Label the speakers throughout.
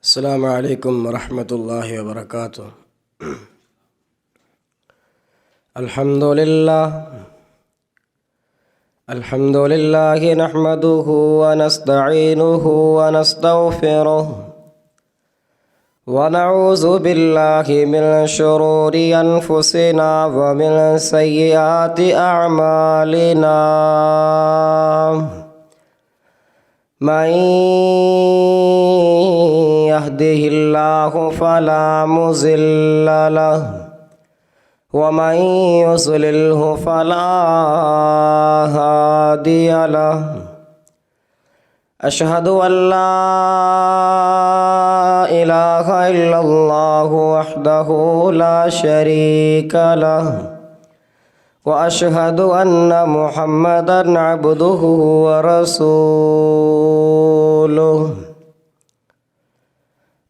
Speaker 1: السلام علیکم ورحمۃ اللہ وبرکاتہ۔ الحمد للہ نحمده ونستعینه ونستغفره ونعوذ باللہ من شرور انفسنا ومن سیئات اعمالنا، من يهده الله فلا مضل له ومن يضلله فلا هادي له، أشهد أن لا إله إلا الله وحده لا شريك له، وأشهد أن محمدًا عبده ورسوله،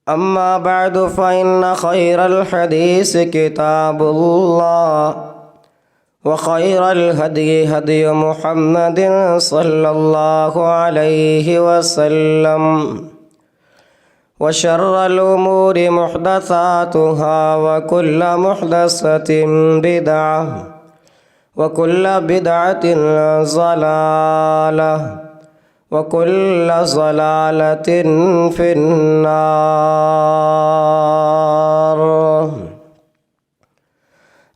Speaker 1: أما بعد فإن خير الحديث كتاب الله، وخير الهدي هدي محمد صلى الله عليه وسلم، وشر الأمور محدثاتها وكل محدثة بدعة وكل بدعة ضلالة وكل ضلالة في النار۔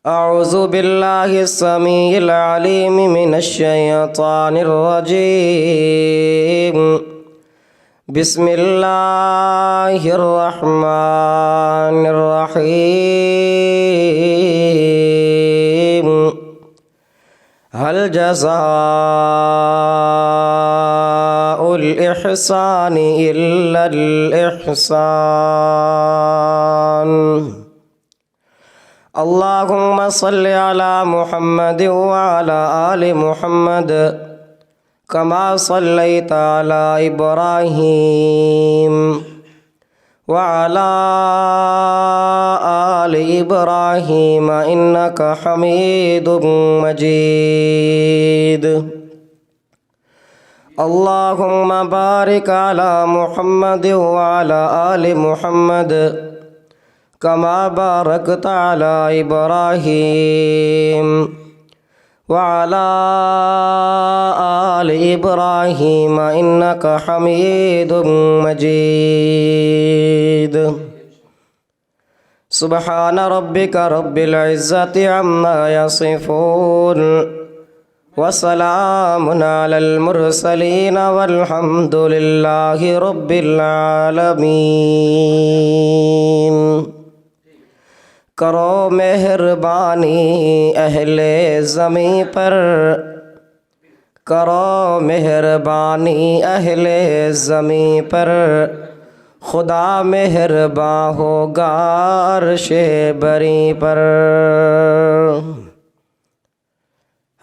Speaker 1: أعوذ بالله السميع العليم من الشيطان الرجيم، بسم الله الرحمن الرحيم، هل جزاء الإحسان إلا الإحسان؟ اللهم صل على محمد وعلى آل محمد كما صليت على إبراهيم وعلى آل إبراهيم إنك حميد مجيد، اللهم بارك على محمد وعلى آل محمد كما باركت على إبراهيم وعلى آل إبراهيم إنك حميد مجيد۔ سبحان ربك رب العزة عما يصفون، وسلام على المرسلين والحمد لله رب العالمين۔ کرو مہربانی اہل زمیں پر، کرو مہربانی اہل زمیں پر، خدا مہرباں ہوگا عرش بری پر۔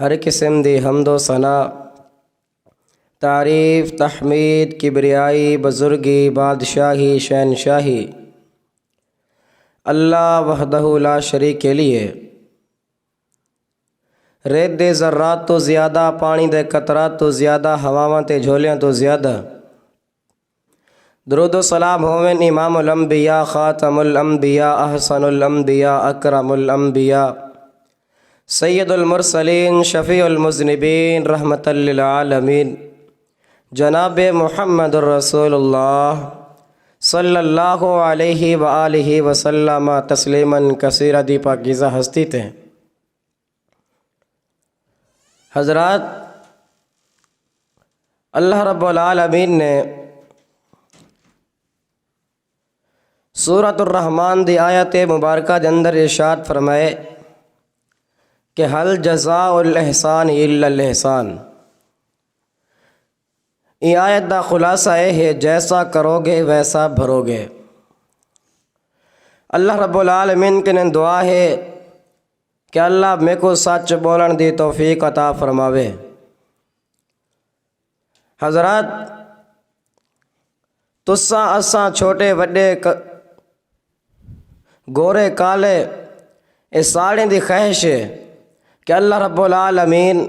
Speaker 1: ہر قسم دی حمد و ثنا، تعریف، تحمید، کبریائی، بزرگی، بادشاہی، شہنشاہی اللہ وحدہ لا شریک کے لیے۔ ریت دے ذرات تو زیادہ، پانی دے قطرات تو زیادہ، ہواواں تے جھولیاں تو زیادہ، درود و سلام ہوویں امام الانبیاء، خاتم الانبیاء، احسن الانبیاء، اکرم الانبیاء، سید المرسلین، شفیع المذنبین، رحمت للعالمین، جناب محمد الرسول اللہ صلی اللہ علیہ وآلہ وسلم تسلیما کثیرا۔ دی پاکیزہ ہستی تھے حضرات، اللہ رب العالمین نے سورۃ الرحمن دی آیت مبارکہ دے اندر ارشاد فرمائے کہ حل جزاء الاحسان الا الاحسان۔ یہ آیت دا خلاصہ ہے جیسا کرو گے ویسا بھرو گے۔ اللہ رب العالمین کے نے دعا ہے کہ اللہ میں کو سچ بولن دی توفیق عطا فرماوے۔ حضرات، تساں اساں چھوٹے وڈے گورے کالے اس ساڑیں دی خواہش ہے کہ اللہ رب العالمین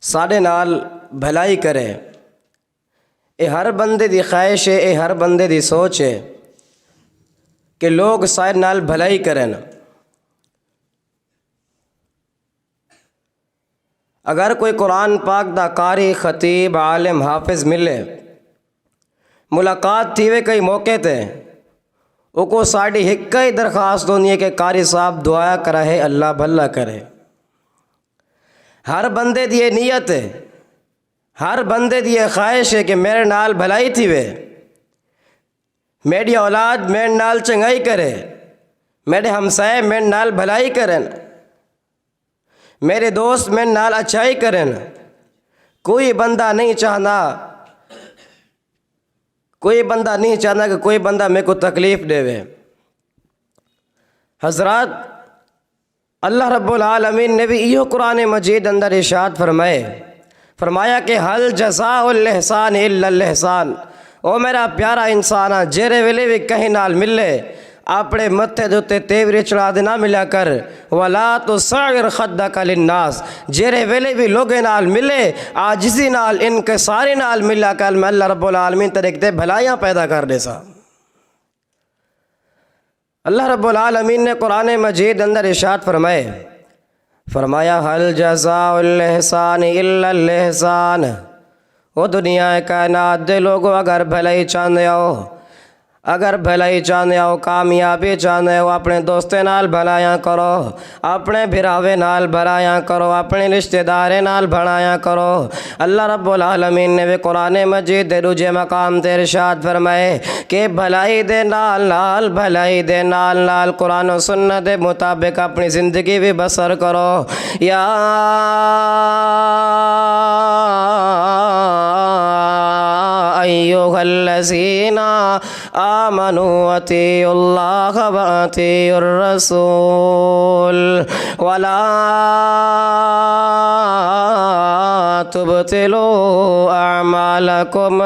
Speaker 1: ساڑے نال بھلائی کرے، یہ ہر بندے دی خواہش ہے، یہ ہر بندے دی سوچ ہے کہ لوگ سارے نال بھلائی کرن۔ اگر کوئی قرآن پاک دا قاری، خطیب، عالم، حافظ ملے، ملاقات تھی وے کئی موقع تے، او کو ساڑی ہک ہی درخواست ہونی ہے کہ قاری صاحب دعا کرے اللہ بھلا کرے۔ ہر بندے دی یہ نیت ہے، ہر بندے دی یہ خواہش ہے کہ میرے نال بھلائی تھی وے، میری اولاد میرے نال چنگائی کرے، میرے ہمسائے میرے نال بھلائی کرن، میرے دوست میرے نال اچھائی کرن۔ کوئی بندہ نہیں چاہنا کہ کوئی بندہ میرے کو تکلیف دے وے۔ حضرات، اللہ رب العالمین نے بھی یہ قرآن مجید اندر ارشاد فرمایا کہ حل جزاء الاحسان الا الاحسان۔ او میرا پیارا انسانا، جیرے ویلے بھی کہیں نال ملے اپنے متھے دوتے تیوری چڑھا دے نہ ملا کر، ولا تصغر خدک للناس، جیرے ویلے بھی لوگے نال ملے عاجزی نال انکساری نال ملا کر، میں اللہ رب العالمین طریق دے بھلائیاں پیدا کر دے سا۔ اللہ رب العالمین نے قرآن مجید اندر ارشاد فرمایا حل جزاء الاحسان الا الاحسان۔ وہ دنیا کائنات دے لوگو اگر بھلائی چاہنے ہو، کامیابی چاہنے ہو، اپنے دوستے نال بھلائیاں کرو، اپنے بھراوے نال بھلائیاں کرو، اپنے رشتہ دارے نال بھلائیاں کرو۔ اللہ رب العالمین نے بھی قرآن مجید دے دوجے مقام تے ارشاد فرمائے کہ بھلائی دے نال قرآن و سنت دے مطابق اپنی زندگی بھی بسر کرو۔ یا ایھا الذین آمنوا اطیعوا اللہ واطیعوا الرسول ولا تبطلوا اعمالکم۔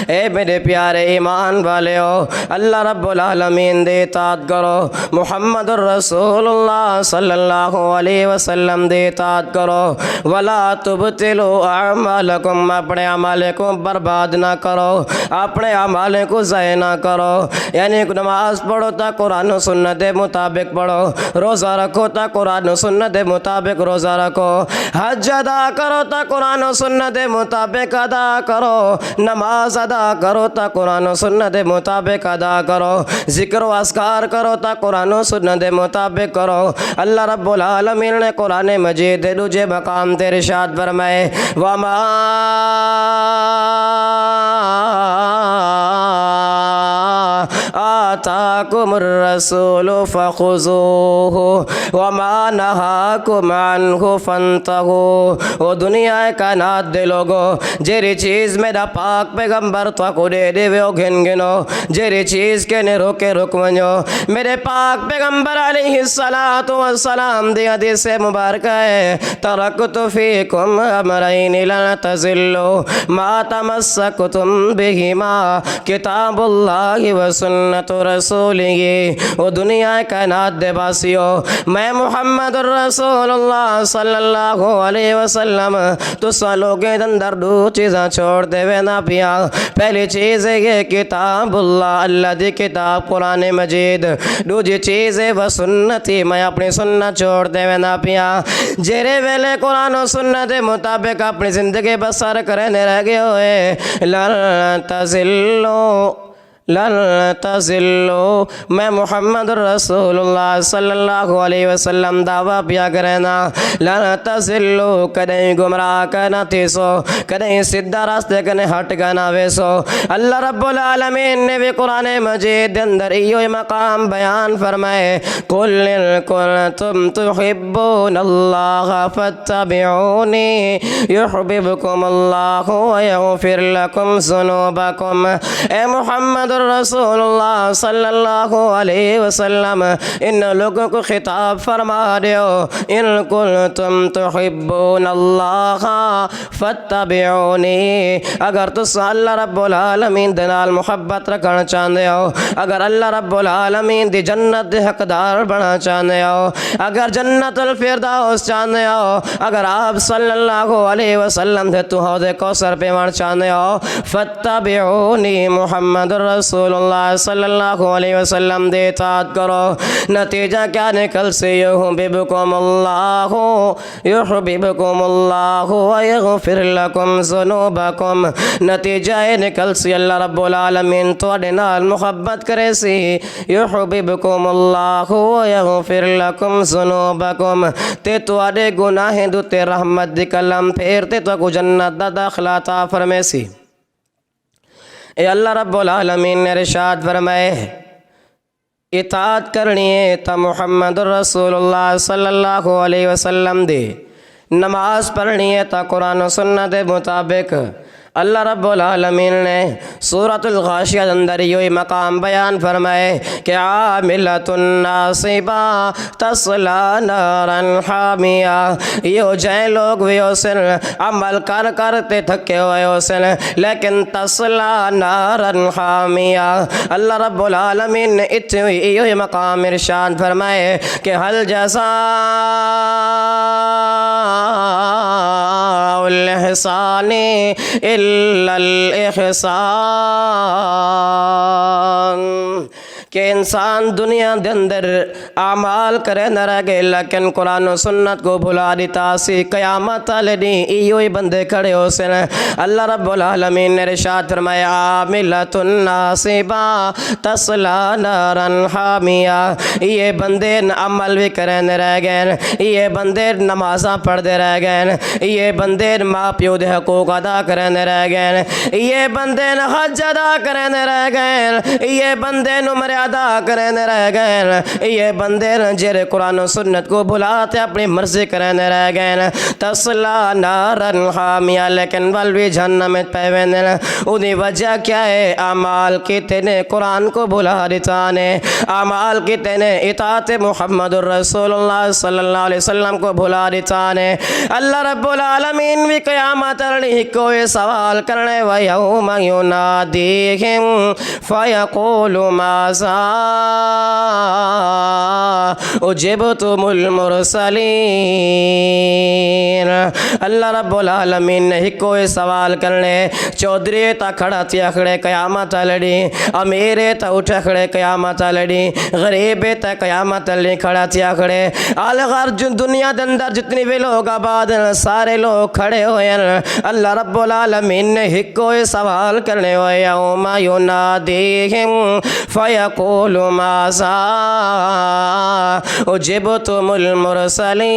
Speaker 1: اے میرے پیارے ایمان والے ہو، اللہ رب العالمین دے اطاعت کرو، محمد الرسول اللہ صلی اللہ علیہ وسلم دے اطاعت کرو، ولا تبطلوا اعمالکم، اپنے اعمال کو برباد نہ کرو، اپنے اعمال کو ضائع نہ کرو۔ یعنی نماز پڑھو تا قرآن و سنت دے مطابق پڑھو، روزہ رکھو تا قرآن و سنت دے مطابق روزہ رکھو، حج ادا کرو تا قرآن و سنت دے مطابق ادا کرو، نماز ادا کرو تا قرآن و سنت دے مطابق ادا کرو، ذکر و اذکار کرو تا قرآن و سنت دے مطابق کرو۔ اللہ رب العالمین نے قرآن مجید دے دوجے مقام تے ارشاد فرمائے وما آتاکم الرسول فخذوہ وما نہاکم عنہ فانتہوا۔ وہ دنیا کائنات دے لوگو، جیری چیز میرا پاک پیغمبر تو کو دے دے وہ گنو، جیری چیز کے نے روکے رک ونجو۔ میرے پاک پیغمبر علیہ السلام دی حدیث مبارکہ ہے ترکت فیکم امرین لن تزلوا ما تمسکتم بہما کتاب اللہ و سنت رسولہ۔ وہ دنیا کائنات دے باسیو، میں محمد الرسول اللہ صلی اللہ علیہ وسلم تو سالوگے اندر دو چیزاں چھوڑ دے وے نہ پیا۔ پہلی چیز ہے یہ کتاب اللہ دی کتاب قرآن مجید، دوسری چیز ہے وہ سنتی، میں اپنی سنت چھوڑ دے وے نہ پیا۔ جیرے ویلے قرآن و سنت دے مطابق اپنی زندگی بسر کرنے رہ گئے ہوئے، لن تزلوا، میں محمد رسول اللہ صلی اللہ علیہ وسلم دعویٰ پیا کرنا، لن تزلوا، کدیں گمراہ کرنا تیسو، کدیں سدھا راستے کنے ہٹ گنا ویسو۔ اللہ رب العالمین نے بھی قرآن مجید اندر یہ مقام بیان فرمائے قل ان کنتم تحبون اللہ فاتبعونی یحببکم اللہ ویغفر لکم ذنوبکم۔ اے محمد محمد الرسول اللہ صلی اللہ علیہ وسلم ان لوگوں کو خطاب فرما دیو ان کنتم تحبون اللہ فاتبعونی، اگر تس اللہ رب العالمین دے نال محبت رکھنا چاہتے ہو، اگر اللہ رب العالمین دی جنت دے حقدار بنا چاہتے ہو، اگر جنت الفردوس چاہتے ہو، اگر آپ صلی اللہ علیہ وسلم دے تو حوض کوثر پہ مان چاہتے ہو، فاتبعونی محمد رسول اللہ صلی اللہ علیہ وسلم دے اطاعت کرو، نتیجہ کیا نکل سے یحببکم اللہ ویغفر لکم ذنوبکم، نتیجہ نکل سے اللہ رب العالمین تواڈے نال محبت کرے سی، یحببکم اللہ ویغفر لکم ذنوبکم، تے تواڈے گناہیں دو تے رحمت دی کلم پھیرتے تو کو جنت دا داخلہ عطا فرمے سی۔ اے اللہ رب العالمین نے ارشاد فرمائے اطاعت کرنی ہے تا محمد رسول اللہ صلی اللہ علیہ وسلم دی، نماز پڑھنی ہے تا قرآن و سنت دے مطابق۔ اللہ رب العالمین نے سورۃ الغاشیہ اندر یہ مقام بیان فرمائے کہ عاملۃ ناصبہ تصلی نارا حامیہ، یہ جائیں لوگ بھی حسن عمل کرتے تھکے ہوئے حسن لیکن تصلی نارا حامیہ۔ اللہ رب العالمین نے اتنے یہ مقام ارشاد فرمائے کہ حل جزاء الإحسان إلا الإحسان، کہ انسان دنیا دے اندر اعمال کرے نہ رہے لیکن قرآن و سنت کو بھلا دیتا سی، قیامت والے دن ایوہی بندے کھڑے ہو سن۔ اللہ رب العالمین نے ارشاد فرمایا عاملۃ ناصبہ تصلی نارا حامیہ، یہ بندے عمل بھی کرے نہ رہ گئے، یہ بندے نمازاں پڑھتے رہ گئے، یہ بندے ماں پیو دے حقوق ادا کرے نہ رہ گئے، یہ بندے حج ادا کرے نہ رہ گئے، یہ بندے مرے ادا کرنے رہ گئے، یہ بندے جڑے قرآن و سنت کو بھلاتے اپنی مرضی کرنے رہ گئے، تصلی نارا حامیہ، لیکن بل بھی جہنم میں پیوندے، انہی وجہ کیا ہے؟ اعمال کیتے نے قرآن کو بھلا دیتا نے، اعمال کیتے نے اطاعت محمد الرسول اللہ صلی اللہ علیہ وسلم کو بھلا دیتا نے۔ اللہ رب العالمین بھی قیامت رڑی کوئی سوال کرنے وَيَوْمَ يُنَادِيهِمْ فَيَقُولُ مَاذَا اجبتم المرسلین، اللہ رب العالمین نے ہی کوئی سوال کرنے، چودھری تا کھڑا تیا کھڑے قیامت لڑی، امیرے تا اٹھا کھڑے قیامت لڑی، غریبے تا قیامت لڑی کھڑا تیا کھڑے، آلغار دنیا دے اندر جتنی بھی لوگ آباد ہیں سارے لوگ کھڑے ہوئے ہیں، اللہ رب العالمین نے ہی کوئی سوال کرنے وَيَوْمَ يُنَادِيهِمْ فَيَقُولُ مَاذَا اُجِبْتُمُ الْمُرْسَلِينَ۔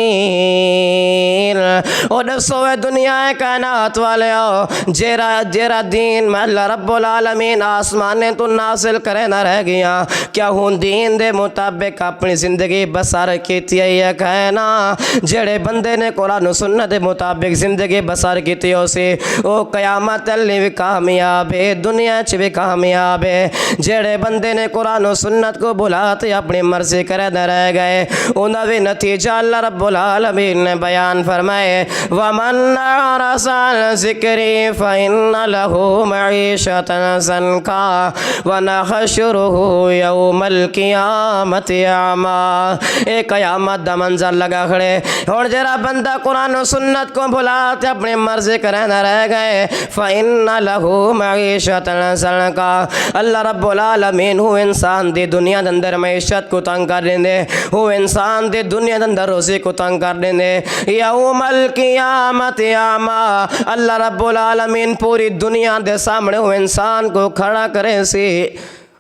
Speaker 1: اور دسوے دنیا کائنات والے ہو، جیرا دین میں اللہ رب العالمین آسمانے تو نازل کرے نہ رہ گیا، کیا ہوں دین دے مطابق اپنی زندگی بسر کیتی ہے یہ کہنا، جڑے بندے نے قرآن و سنت دے مطابق زندگی بسر کیتی ہو سی وہ قیامت اللہ بھی کامیاب ہے، دنیا چ بھی کامیاب ہے۔ جڑے بندے نے قرآن و سنت کو بھلاتے اپنی مرضی کرے نہ رہ گئے، انہاں بھی نتیجہ اللہ رب العالمین نے بیان فرمائے وَمَنْ أَعْرَضَ عَنْ ذِكْرِي فَإِنَّ لَهُ مَعِيشَةً ضَنْكًا وَنَحْشُرُهُ يَوْمَ الْقِيَامَةِ أَعْمَىٰ۔ ایک قیامت دا منظر لگا کھڑے، اور جرا بندہ قرآن و سنت کو بھلاتے اپنی مرضی کرے نہ رہ گئے، فَإِنَّ لَهُ مَعِيشَةً ضَنْكًا، اللہ رب العالمین ہو انسان دی دنیا دے اندر معیشت کو تنگ کر دیں، ہو انسان دی دنیا دے اندر روزی کو تنگ کر دیں، یوم القیامت اعمیٰ، اللہ رب العالمین پوری دنیا دے سامنے ہو انسان کو کھڑا کرے سی،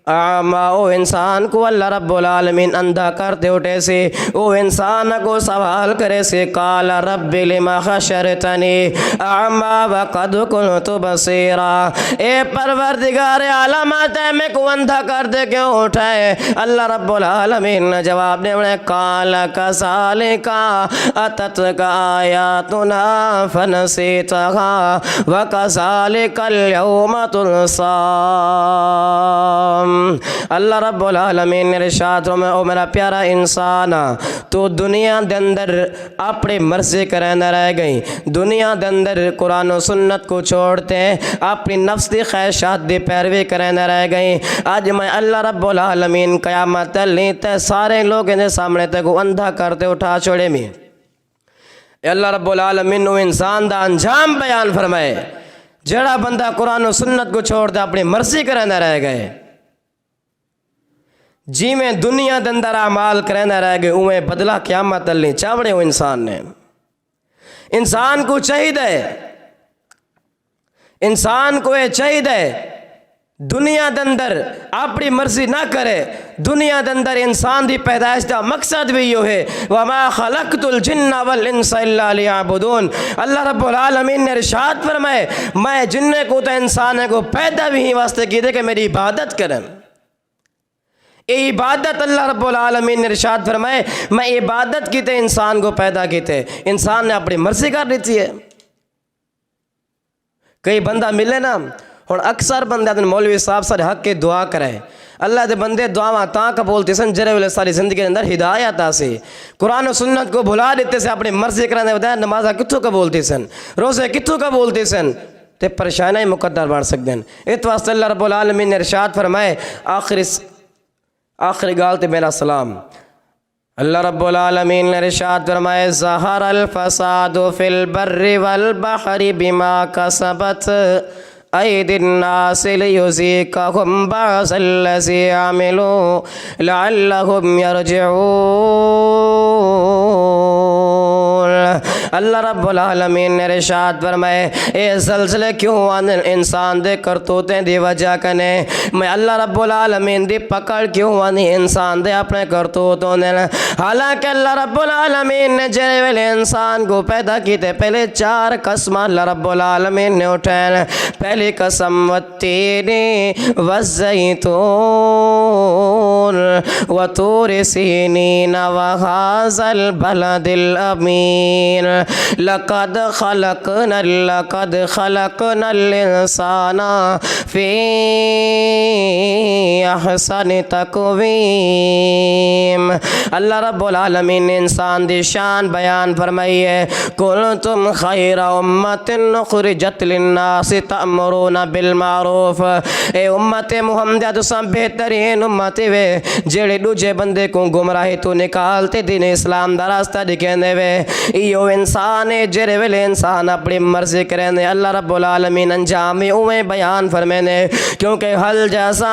Speaker 1: اعما او انسان کو اللہ رب العالمین اندھا کرتے اٹھے سے او انسان کو سوال کرے سے قال رب لما حشرتنی اعما وقد کنت بصیرا، اے پروردگار عالم میں کو اندھا کرتے کیوں اٹھائے؟ اللہ رب العالمین نے جواب دے قال کذالک اتتک آیاتنا فنسیتها وکذالک اليوم تنسا۔ اللہ رب العالمین نے ارشاد میں او میرا پیارا انسان تو دنیا دے اندر اپنے مرضی کرنے رہ گئی، دنیا دے اندر قرآن و سنت کو چھوڑتے اپنی نفس دی خواہشات دی پیروی کرنے رہ گئی۔ آج میں اللہ رب العالمین قیامت لیتے سارے لوگ ان سامنے تے کو اندھا کرتے اٹھا چھوڑے میں اللہ رب العالمین نو انسان دا انجام بیان فرمائے جڑا بندہ قرآن و سنت کو چھوڑ دے اپنی مرضی کرنے رہ گئے، جی میں دنیا دے اندر اعمال کرنے رہ گئے اویں بدلہ قیامت اللہ چاوڑے ہو انسان نے۔ انسان کو چاہیے، انسان کو یہ چاہیے دنیا دے اندر اپنی مرضی نہ کرے۔ دنیا دے اندر انسان دی پیدائش دا مقصد بھی یہ ہے وَمَا خَلَقْتُ الْجِنَّ وَالْإِنسَ إِلَّا لِيَعْبُدُونَ۔ اللہ رب العالمین نے ارشاد فرمائے میں جننے کو تو انسان کو پیدا بھی ہی واسطے کی دے کہ میری عبادت کریں۔ یہ عبادت اللہ رب العالمین نے ارشاد فرمائے میں عبادت کی تے انسان کو پیدا کیتے، انسان نے اپنی مرضی کر لیتی ہے۔ کئی بندہ ملے نا اور اکثر بندے اپنے مولوی صاحب سارے حق کے دعا کرے، اللہ دے بندے دعا تاں قبولتے سن جرے والے ساری زندگی کے اندر ہدایت آسی، قرآن و سنت کو بھلا دیتے سے اپنی مرضی کرنے بتایا نمازہ کتوں قبولتے سن، روزے کتوں قبولتے سن تے پریشانہ مقدر بڑھ سکتے ہیں۔ اس واسطے اللہ رب العالمین نے ارشاد فرمائے آخری گالتے میرا سلام، اللہ رب العالمین نے ارشاد فرمائے ظہر الفساد فی البر والبحر بما کسبت ایدی الناس لیذیقہم بعض الذی عملوا لعلہم یرجعون۔ اللہ رب العالمین نے ارشاد فرمائے اے زلزلے کیوں آنے انسان دے کرتوتیں دی وجہ کنے، میں اللہ رب العالمین دی پکڑ کیوں آنی انسان دے اپنے کرتوتوں نے۔ حالانکہ اللہ رب العالمین نے جرے والے انسان کو پیدا کیتے پہلے 4 قسم اللہ رب العالمین نے اٹھائے۔ پہلی قسم والتین والزیتون وطور سینین وهذا البلد الامین لقد خلقنا الانسان فی احسن تقویم۔ اللہ رب العالمین نے انسان دی شان بیان فرمائی ہے کنتم خیر امت اخرجت للناس تأمرون بالمعروف، اے امت محمد تساں بہترین امت وے جڑے دوجے بندے کو گمراہی تو نکالتے دین اسلام دا راستہ دکھاندے وے۔ ایو انسان جڑے ویلے انسان اپنی مرضی کرنے اللہ رب العالمین انجام اویں بیان فرمینے کیونکہ حل جزاء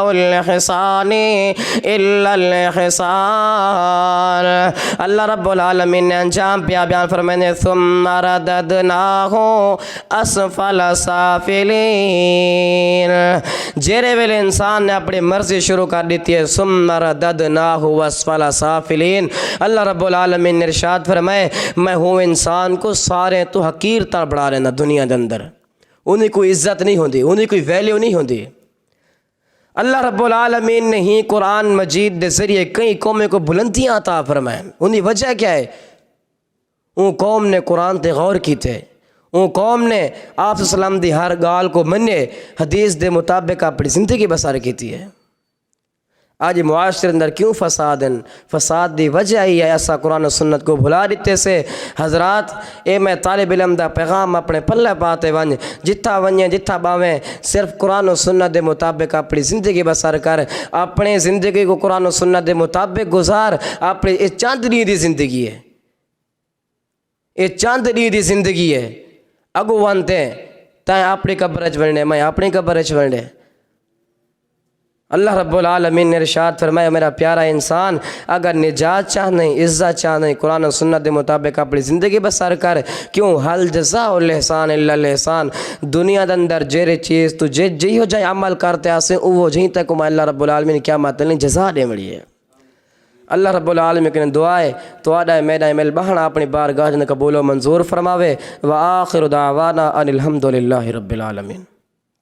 Speaker 1: الحسان الا الحسان۔ اللہ رب العالمین نے انجام پیا بیان فرمینے ثم رددناہ اسفل سافلین۔ جیرے ویلے انسان نے اپنی مرضی شروع کر دیتی ہے ثم رددناہ اسفل سافلین۔ اللہ رب العالمین نے ارشاد فرمائے میں ہوں انسان کو سارے تو حقیر تر بڑھا لینا دنیا دے اندر، انہیں کوئی عزت نہیں ہوندی، انہیں کوئی ویلیو نہیں ہوندی۔ اللہ رب العالمین نے ہی قرآن مجید دے ذریعے کئی قومیں کو بلندیاں عطا فرمائیں، انہیں وجہ کیا ہے؟ ان قوم نے قرآن تے غور کی تھے، ان قوم نے آپ صلی اللہ علیہ وسلم دی ہر گال کو منے حدیث دے مطابق اپنی زندگی بسر کیتی ہے۔ آج معاشرے اندر کیوں فساد دی وجہ ہی ہے ایسا قرآن و سنت کو بھلا دیتے سے۔ حضرات اے میں طالب علم دا پیغام اپنے پلے پاتے ونج جتھا ونجیں جتھا باویں صرف قرآن و سنت دے مطابق اپنی زندگی بسر کر، اپنے زندگی کو قرآن و سنت دے مطابق گزار۔ اپنی یہ چند دی زندگی ہے، یہ چند دی زندگی ہے، اگو وانتے تائیں اپنی قبر اچ ونڈے میں اپنی قبر اچ ونڈے اللہ رب العالمین نے ارشاد فرمایا میرا پیارا انسان اگر نجات چاہنے عزت چاہنے قرآن و سنت دے مطابق اپنی زندگی بسر کر کیوں حل جزاء الاحسان الا الاحسان دنیا دے اندر جیرے چیز تو جی ہو جائے عمل کرتے آسیں وہ جہیں تک اللہ رب العالمین کیا ماتلیں جزا دے مڑی ہے اللہ رب العالمین کے دعائے تو آڈا میڈا میل بہنا اپنی بارگاہ قبول و منظور فرماوے وآخر دعوانا ان الحمدللہ رب العالمین.